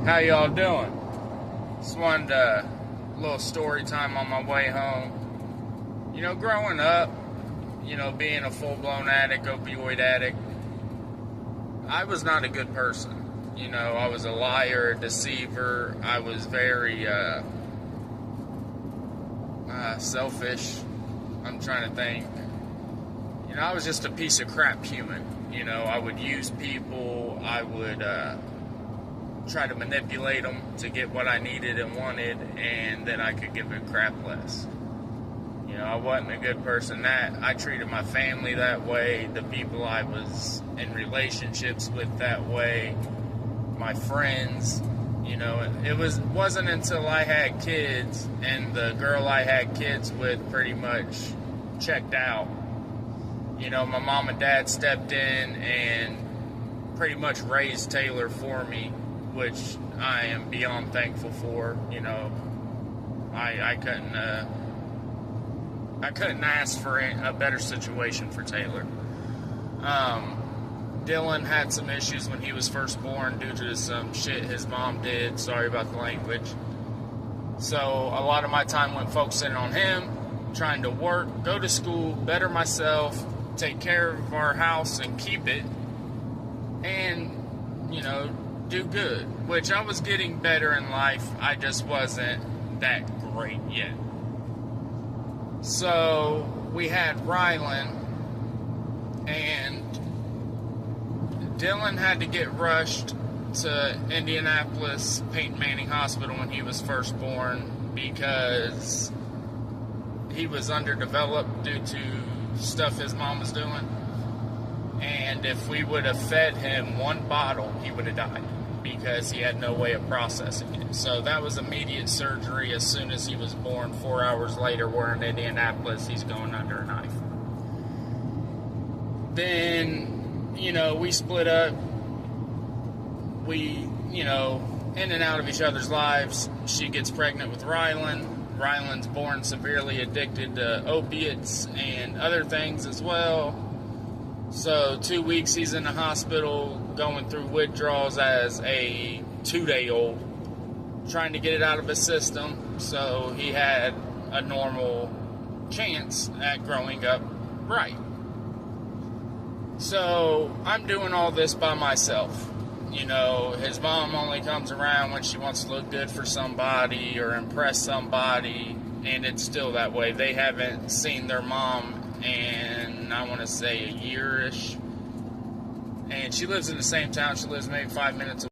How y'all doing? Just wanted a little story time on my way home. You know, growing up, being a full-blown addict, opioid addict, I was not a good person. I was a liar, a deceiver. I was very selfish. I'm trying to think. I was just a piece of crap human. I would use people. I would try to manipulate them to get what I needed and wanted, and then I could give a crap less. I wasn't a good person. I treated my family that way, the people I was in relationships with that way, my friends. It wasn't until I had kids and the girl I had kids with pretty much checked out. My mom and dad stepped in and pretty much raised Taylor for me, which I am beyond thankful for. I couldn't ask for a better situation for Taylor. Dylan had some issues when he was first born due to some shit his mom did. Sorry about the language. So a lot of my time went focusing on him, trying to work, go to school, better myself, take care of our house and keep it, and, do good. Which I was getting better in life. I just wasn't that great yet. So we had Rylan, and Dylan had to get rushed to Indianapolis Peyton Manning Hospital when he was first born because he was underdeveloped due to stuff his mom was doing. And if we would have fed him one bottle, he would have died because he had no way of processing it. So that was immediate surgery as soon as he was born. 4 hours later, we're in Indianapolis. He's going under a knife. Then, we split up. We, in and out of each other's lives. She gets pregnant with Rylan. Rylan's born severely addicted to opiates and other things as well. So 2 weeks he's in the hospital going through withdrawals as a 2-day-old, trying to get it out of his system so he had a normal chance at growing up right. So I'm doing all this by myself. His mom only comes around when she wants to look good for somebody or impress somebody, and it's still that way. They haven't seen their mom in, I want to say, a year-ish. And she lives in the same town. She lives maybe 5 minutes away.